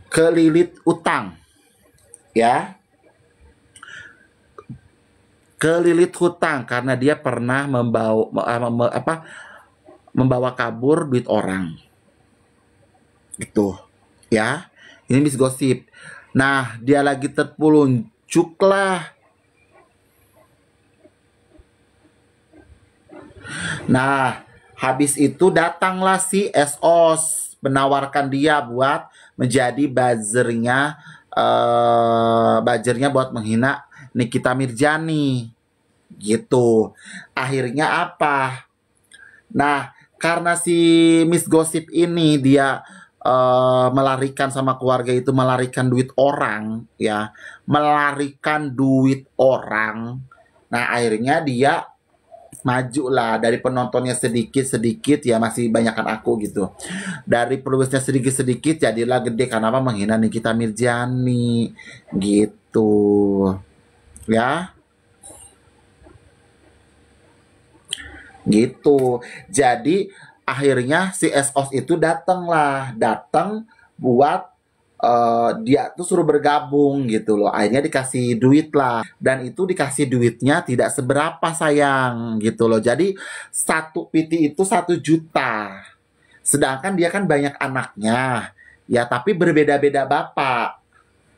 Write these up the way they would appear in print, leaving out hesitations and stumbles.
kelilit utang, ya, kelilit hutang karena dia pernah membawa kabur duit orang, gitu, ya. Ini Miss Gosip. Nah, dia lagi terpeluncuk lah. Nah, habis itu datanglah si SOS menawarkan dia buat menjadi buzzernya buat menghina Nikita Mirjani, gitu. Akhirnya apa? Nah, karena si Miss Gosip ini dia melarikan sama keluarga itu, melarikan duit orang, ya, melarikan duit orang. Nah, akhirnya dia maju lah dari penontonnya sedikit-sedikit, ya, masih banyakkan aku gitu. Dari followersnya sedikit-sedikit jadilah gede karena apa? Menghina Nikita Mirjani, gitu, ya. Gitu. Jadi akhirnya si SOS itu datang buat dia tuh suruh bergabung gitu loh. Akhirnya dikasih duit lah, dan itu dikasih duitnya tidak seberapa sayang, gitu loh. Jadi satu PT itu 1 juta. Sedangkan dia kan banyak anaknya, ya, tapi berbeda-beda bapak.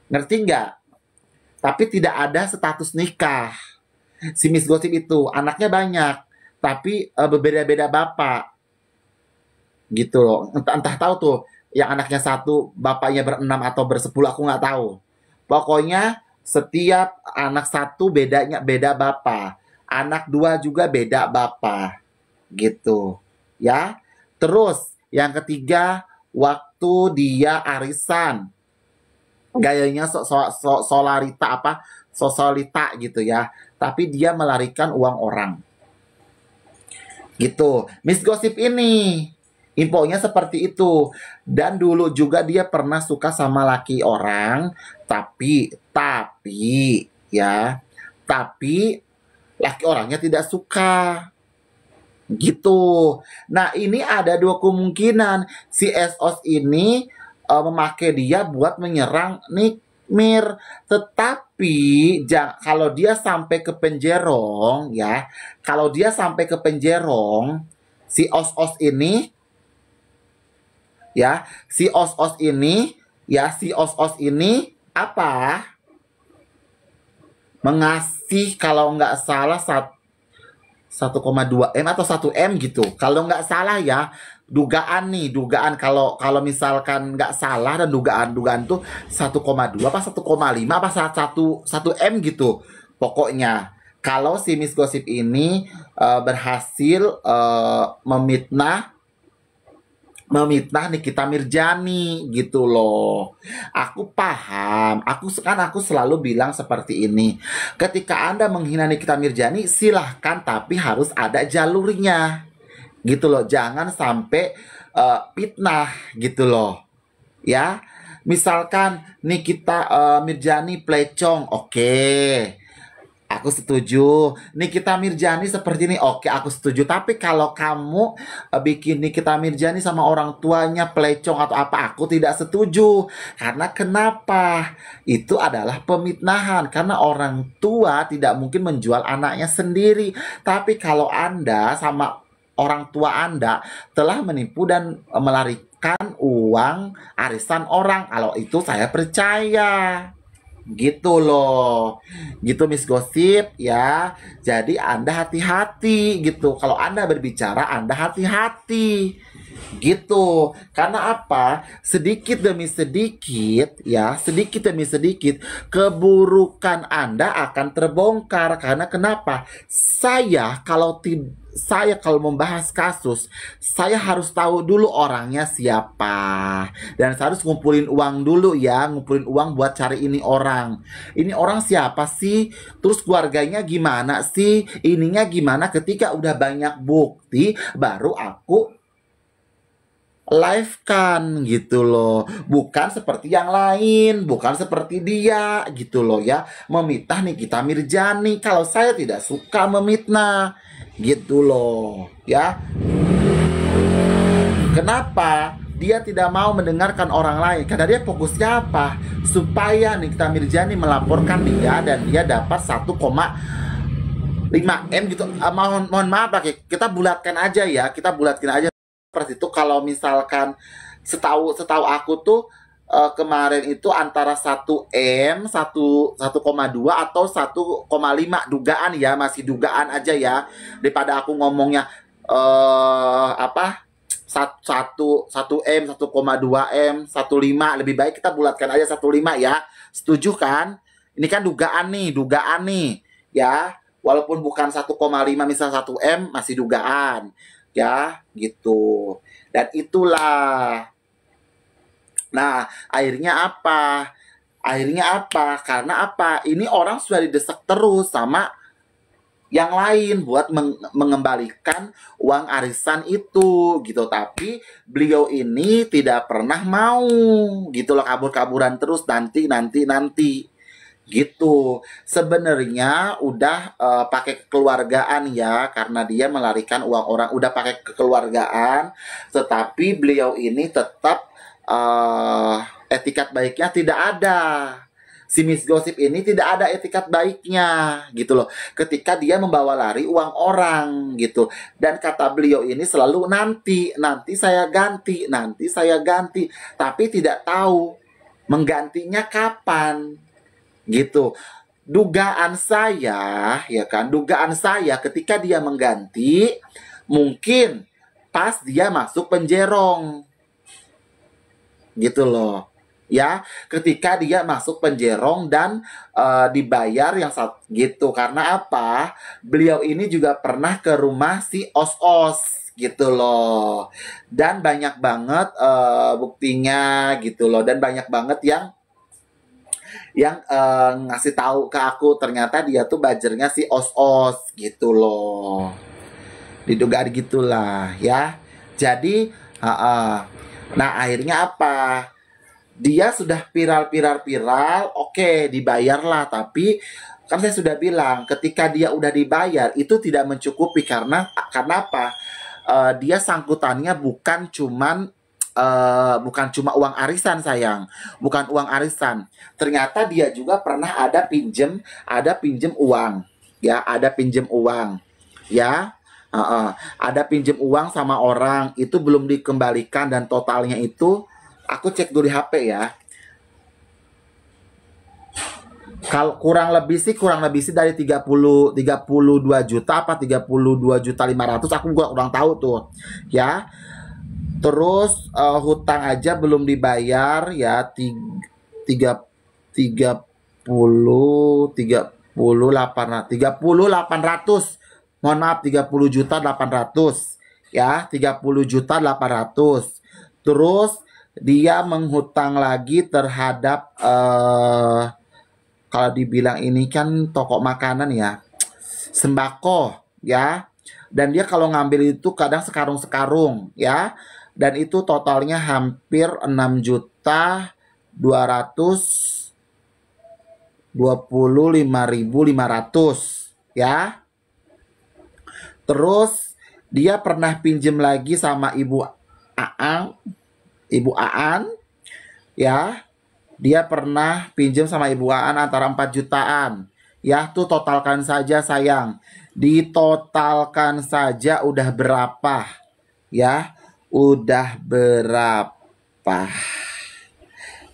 Ngerti nggak? Tapi tidak ada status nikah. Si Miss Gosip itu anaknya banyak, tapi berbeda-beda bapak, gitu loh. Entah tahu tuh yang anaknya satu bapaknya berenam atau bersepuluh, aku nggak tahu. Pokoknya setiap anak satu bedanya beda bapak, anak dua juga beda bapak, gitu, ya. Terus yang ketiga, waktu dia arisan gayanya solarita apa sosolita gitu, ya, tapi dia melarikan uang orang, gitu. Miss Gosip ini infonya seperti itu. Dan dulu juga dia pernah suka sama laki orang, tapi ya, tapi laki orangnya tidak suka, gitu. Nah, ini ada 2 kemungkinan. Si SOS ini memakai dia buat menyerang Mir. Tetapi kalau dia sampai ke penjerong, ya, kalau dia sampai ke penjerong, si os-os ini, ya, si os-os ini apa? Mengasih kalau nggak salah 1,2 M atau 1 M gitu. Kalau nggak salah, ya, dugaan kalau misalkan nggak salah, dan dugaan tuh 1,2 apa 1,5 apa 1 M gitu. Pokoknya kalau si Miss Gosip ini berhasil memitnah Nikita Mirjani, gitu loh. Aku paham. Aku selalu bilang seperti ini. Ketika Anda menghina Nikita Mirjani, silahkan, tapi harus ada jalurnya, gitu loh. Jangan sampai fitnah, gitu loh, ya. Misalkan Nikita Mirjani plecong, oke, aku setuju. Nikita Mirjani seperti ini, oke, aku setuju. Tapi kalau kamu bikin Nikita Mirjani sama orang tuanya pelecong atau apa, aku tidak setuju. Karena kenapa? Itu adalah pemitnahan. Karena orang tua tidak mungkin menjual anaknya sendiri. Tapi kalau Anda sama orang tua Anda telah menipu dan melarikan uang arisan orang, kalau itu saya percaya, gitu loh, gitu Miss Gosip, ya. Jadi Anda hati-hati, gitu. Kalau Anda berbicara, Anda hati-hati, gitu. Karena apa? Sedikit demi sedikit, ya, sedikit demi sedikit keburukan Anda akan terbongkar. Karena kenapa? Saya kalau membahas kasus, saya harus tahu dulu orangnya siapa, dan saya harus ngumpulin uang dulu, ya, ngumpulin uang buat cari ini orang. Ini orang siapa sih? Terus keluarganya gimana sih? Ininya gimana? Ketika udah banyak bukti, baru aku live kan, gitu loh. Bukan seperti yang lain, bukan seperti dia, gitu loh, ya, memitnah Nikita Mirjani. Kalau saya tidak suka memitnah, gitu loh, ya. Kenapa? dia tidak mau mendengarkan orang lain karena dia fokusnya apa? Supaya Nikita Mirzani melaporkan dia dan dia dapat 1,5 M gitu. Mohon maaf lah, kita bulatkan aja ya, kita bulatkan aja seperti itu. Kalau misalkan setahu aku tuh kemarin itu antara 1 M, 1,2 atau 1,5 dugaan ya, masih dugaan aja ya. Daripada aku ngomongnya apa? 1 M, 1,2 M, 1,5, lebih baik kita bulatkan aja 1,5 ya. Setuju kan? Ini kan dugaan nih ya. Walaupun bukan 1,5 misal 1 M, masih dugaan ya gitu. Dan itulah. Nah, akhirnya apa? Karena apa? Ini orang sudah didesak terus sama yang lain buat mengembalikan uang arisan itu gitu. Tapi beliau ini tidak pernah mau gitu loh, kabur-kaburan terus nanti gitu. Sebenarnya udah pakai kekeluargaan ya, karena dia melarikan uang orang, udah pakai kekeluargaan, tetapi beliau ini tetap etikat baiknya tidak ada. Si Miss Gosip ini tidak ada etikat baiknya gitu loh, ketika dia membawa lari uang orang gitu. Dan kata beliau ini selalu nanti saya ganti, tapi tidak tahu menggantinya kapan gitu. Dugaan saya ya kan, ketika dia mengganti mungkin pas dia masuk penjerong gitu loh ya, ketika dia masuk penjerong dan dibayar yang gitu. Karena apa? Beliau ini juga pernah ke rumah si Os-Os gitu loh, dan banyak banget buktinya gitu loh, dan banyak banget yang ngasih tahu ke aku ternyata dia tuh bajernya si Os-Os gitu loh, diduga gitulah ya. Jadi nah akhirnya apa? Dia sudah viral, oke, dibayarlah. Tapi kan saya sudah bilang, ketika dia udah dibayar itu tidak mencukupi. Karena apa? Dia sangkutannya bukan cuma uang arisan, sayang. Bukan uang arisan. Ternyata dia juga pernah ada pinjem uang. Ya, ada pinjem uang. Ya, ada pinjem uang sama orang, itu belum dikembalikan, dan totalnya itu aku cek dulu di HP ya. Kalau kurang lebih sih dari 32 juta apa 32.500.000, aku gua kurang tahu tuh ya. Terus hutang aja belum dibayar ya, 30.800. Mohon maaf, 30.800.000 ya, 30.800.000. Terus dia menghutang lagi terhadap kalau dibilang ini kan toko makanan ya, sembako ya. Dan dia kalau ngambil itu kadang sekarung-sekarung ya. Dan itu totalnya hampir 6.225.500 ya. Terus dia pernah pinjam lagi sama Ibu Aan ya. Dia pernah pinjam sama Ibu Aan antara 4 jutaan ya. Tuh totalkan saja, sayang. Ditotalkan saja udah berapa ya? Udah berapa?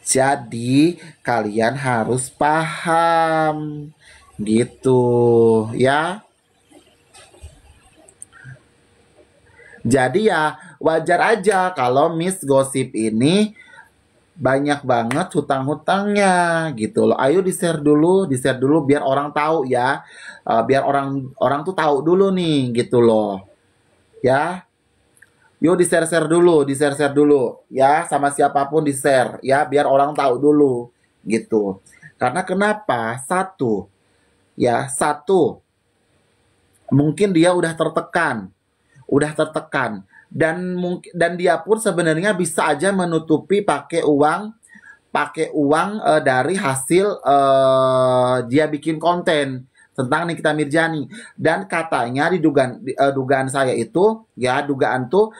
Jadi kalian harus paham gitu ya. Jadi ya wajar aja kalau Miss Gosip ini banyak banget hutang-hutangnya gitu loh. Ayo di-share dulu biar orang tahu ya. Biar orang tuh tahu dulu nih gitu loh. Ya. Yuk di-share dulu ya, sama siapapun di-share ya, biar orang tahu dulu gitu. Karena kenapa? Satu, mungkin dia udah tertekan dan dia pun sebenarnya bisa aja menutupi pakai uang dari hasil dia bikin konten tentang Nikita Mirzani. Dan katanya di dugaan saya itu ya, dugaan tuh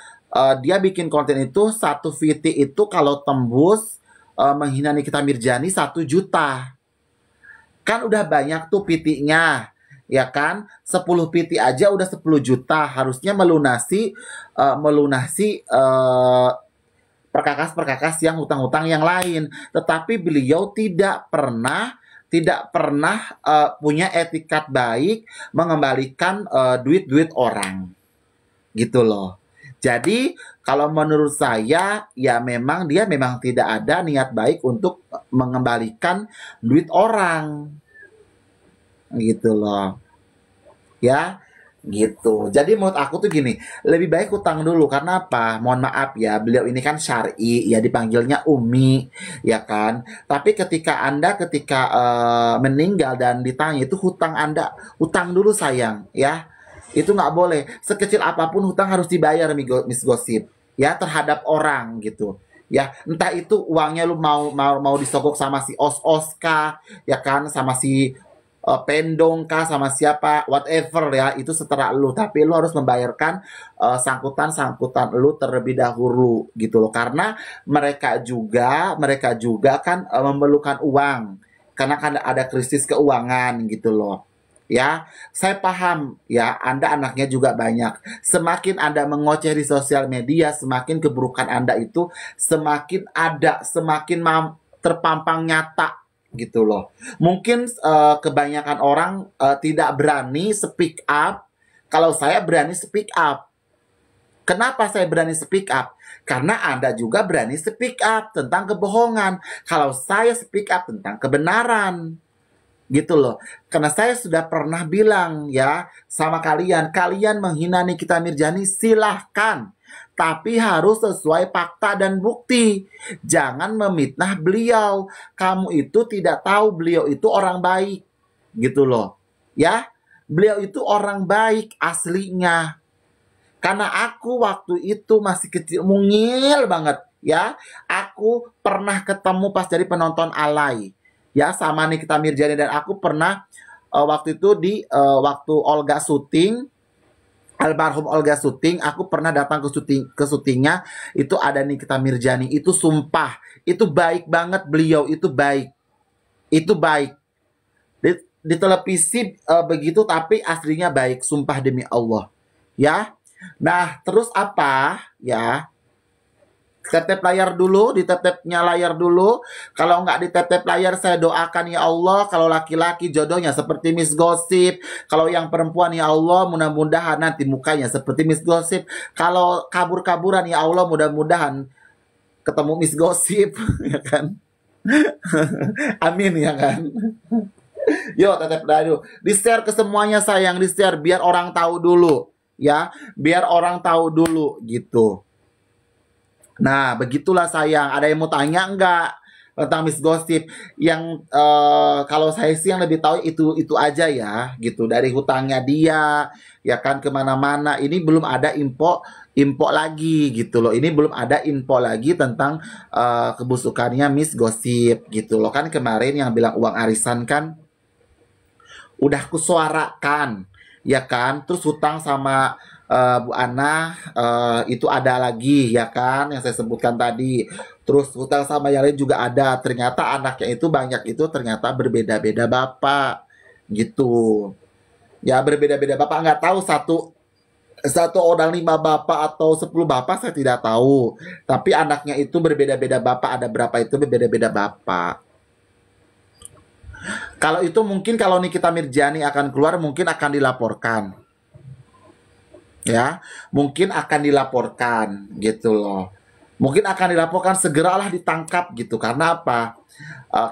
dia bikin konten itu satu VT itu kalau tembus menghina Nikita Mirjani 1 juta. Kan udah banyak tuh PT-nya, ya kan? 10 PT aja udah 10 juta, harusnya melunasi perkakas-perkakas yang hutang-hutang yang lain. Tetapi beliau tidak pernah punya etikat baik mengembalikan duit-duit orang, gitu loh. Jadi kalau menurut saya ya memang dia memang tidak ada niat baik untuk mengembalikan duit orang, gitu loh. Ya, gitu. Jadi menurut aku tuh gini, lebih baik utang dulu karena apa? Mohon maaf ya, beliau ini kan syar'i, ya dipanggilnya Umi, ya kan. Tapi ketika meninggal dan ditanya itu hutang Anda, hutang dulu sayang, ya. Itu nggak boleh. Sekecil apapun hutang harus dibayar, Miss Gosip, ya terhadap orang gitu. Ya, entah itu uangnya lu mau disogok sama si Os kah, ya kan, sama si Pendong kah, sama siapa, whatever ya, itu setera lu. Tapi lu harus membayarkan sangkutan-sangkutan lu terlebih dahulu gitu loh. Karena mereka juga kan memerlukan uang. Karena kan ada krisis keuangan gitu loh. Ya, saya paham ya, Anda anaknya juga banyak. Semakin Anda mengoceh di sosial media, semakin keburukan Anda itu semakin ada, semakin terpampang nyata gitu loh. Mungkin kebanyakan orang tidak berani speak up. Kalau saya berani speak up. Kenapa saya berani speak up? Karena Anda juga berani speak up tentang kebohongan. Kalau saya speak up tentang kebenaran, gitu loh. Karena saya sudah pernah bilang ya sama kalian, kalian menghina Nikita Mirjani silahkan, tapi harus sesuai fakta dan bukti. Jangan memitnah beliau. Kamu itu tidak tahu beliau itu orang baik, gitu loh. Ya, beliau itu orang baik aslinya. Karena aku waktu itu masih kecil, mungil banget ya. Aku pernah ketemu pas jadi penonton alay ya sama Nikita Mirjani, dan aku pernah waktu itu waktu Olga syuting, almarhum Olga syuting, aku pernah datang ke syutingnya, itu ada Nikita Mirjani. Itu sumpah, itu baik banget, beliau itu baik di televisi begitu, tapi aslinya baik, sumpah demi Allah ya. Nah terus apa ya, tap layar dulu, di tap-tapnya layar dulu. Kalau nggak di tap layar, saya doakan ya Allah, kalau laki-laki jodohnya seperti Miss Gosip, kalau yang perempuan ya Allah mudah-mudahan nanti mukanya seperti Miss Gosip, kalau kabur-kaburan ya Allah mudah-mudahan ketemu Miss Gosip ya kan. Amin ya kan. Yuk tap dulu, di share ke semuanya sayang, di share biar orang tahu dulu ya, biar orang tahu dulu gitu. Nah, begitulah sayang. Ada yang mau tanya nggak tentang Miss Gosip? Yang kalau saya sih yang lebih tahu itu aja ya, gitu. Dari hutangnya dia, ya kan, kemana-mana. Ini belum ada info lagi gitu loh. Ini belum ada info lagi tentang kebusukannya Miss Gosip gitu loh. Kan kemarin yang bilang uang arisan kan udah kusuarakan, ya kan. Terus hutang sama Bu Ana itu ada lagi ya kan, yang saya sebutkan tadi. Terus hutang sama yang lain juga ada. Ternyata anaknya itu banyak, itu ternyata berbeda-beda bapak gitu ya, berbeda-beda bapak. Nggak tahu satu orang 5 bapak atau 10 bapak, saya tidak tahu. Tapi anaknya itu berbeda-beda bapak, ada berapa itu berbeda-beda bapak. Kalau itu mungkin kalau Nikita Mirjani akan keluar, mungkin akan dilaporkan ya, mungkin akan dilaporkan gitu loh, mungkin akan dilaporkan, segeralah ditangkap gitu. Karena apa?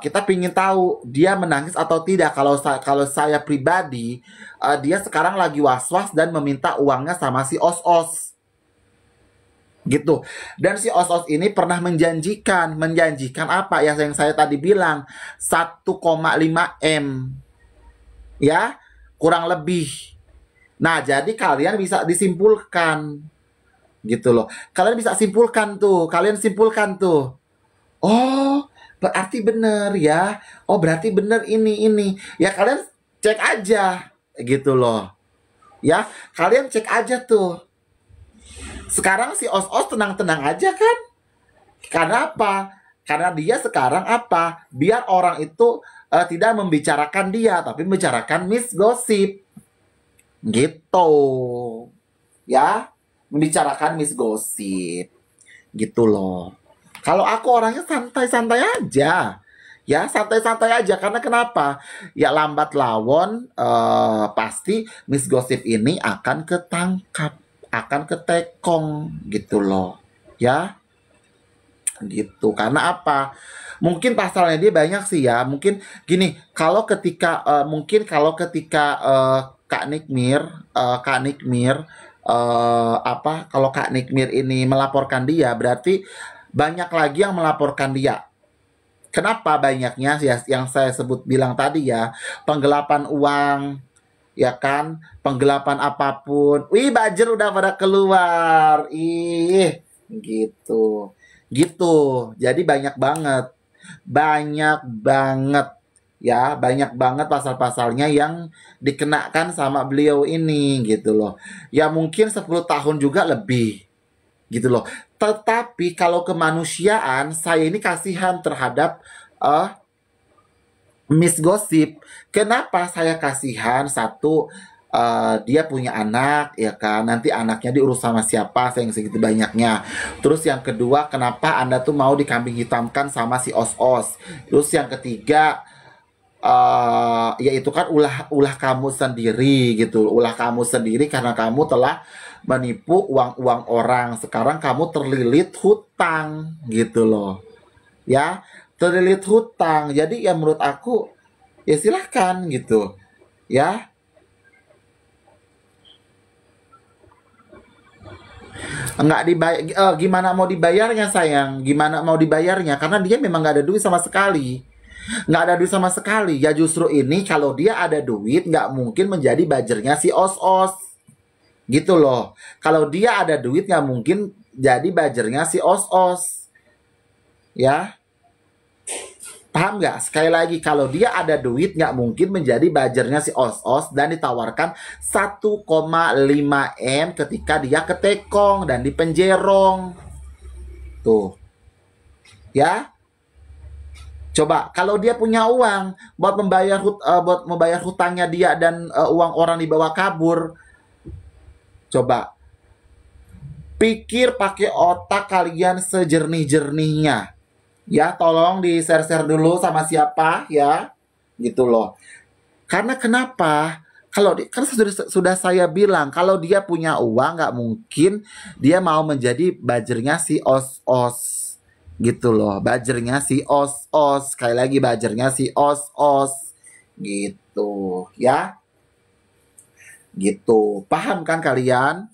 Kita pingin tahu dia menangis atau tidak. Kalau saya pribadi, dia sekarang lagi was-was dan meminta uangnya sama si Os gitu. Dan si Os ini pernah menjanjikan apa ya, yang saya tadi bilang 1,5 M ya, kurang lebih. Nah, jadi kalian bisa disimpulkan gitu loh. Kalian bisa simpulkan tuh, Oh, berarti bener ya. Oh, berarti bener ini. Ya kalian cek aja gitu loh. Ya, kalian cek aja tuh. Sekarang si Os-Os tenang-tenang aja kan? Karena apa? Karena dia sekarang apa? Biar orang itu tidak membicarakan dia, tapi membicarakan Miss Gossip. Gitu. Ya, membicarakan Miss Gossip. Gitu loh. Kalau aku orangnya santai-santai aja. Ya, santai-santai aja. Karena kenapa? Ya, lambat laun pasti Miss Gossip ini akan ketangkap, akan ketekong gitu loh. Ya, gitu. Karena apa? Mungkin pasalnya dia banyak sih ya. Mungkin gini, kalau ketika Kak Nikmir apa, kalau Kak Nikmir ini melaporkan dia, berarti banyak lagi yang melaporkan dia. Kenapa banyaknya ya, yang saya sebut bilang tadi ya, penggelapan uang, ya kan, penggelapan apapun. Wih, Bajer udah pada keluar. Ih, gitu. Gitu. Jadi banyak banget ya, banyak banget pasal-pasalnya yang dikenakan sama beliau ini gitu loh. Ya mungkin 10 tahun juga lebih gitu loh. Tetapi kalau kemanusiaan, saya ini kasihan terhadap eh Miss Gossip. Kenapa saya kasihan? Satu, dia punya anak, ya kan? Nanti anaknya diurus sama siapa? Sayang segitu banyaknya. Terus yang kedua, kenapa Anda tuh mau dikambing hitamkan sama si Os-Os? Terus yang ketiga, ya itu kan ulah kamu sendiri gitu, ulah kamu sendiri karena kamu telah menipu uang-uang orang. Sekarang kamu terlilit hutang gitu loh, ya, terlilit hutang. Jadi ya menurut aku ya silahkan gitu, ya. Nggak dibayar, gimana mau dibayarnya sayang, gimana mau dibayarnya, karena dia memang nggak ada duit sama sekali. Nggak ada duit sama sekali. Ya justru ini kalau dia ada duit nggak mungkin menjadi bajernya si Os-Os. Gitu loh. Kalau dia ada duit nggak mungkin jadi bajernya si Os-Os. Ya. Paham nggak? Sekali lagi, kalau dia ada duit nggak mungkin menjadi bajernya si Os-Os dan ditawarkan 1,5 M ketika dia ketekong dan dipenjerong. Tuh. Ya. Coba kalau dia punya uang buat membayar hutangnya dia dan uang orang dibawa kabur, coba pikir pakai otak kalian sejernih-jernihnya. Ya, tolong di-share-share dulu sama siapa ya. Gitu loh. Karena kenapa? Kan sudah saya bilang kalau dia punya uang nggak mungkin dia mau menjadi bajernya si Os-Os. Gitu loh, bajernya si Os-Os. Sekali lagi, bajernya si Os-Os. Gitu ya. Gitu. Paham kan kalian?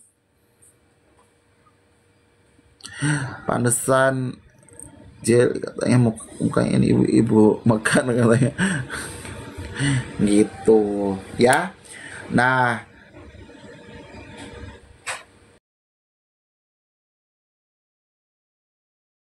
Pantesan Jel katanya mukanya ini ibu-ibu makan katanya. Gitu ya. Nah,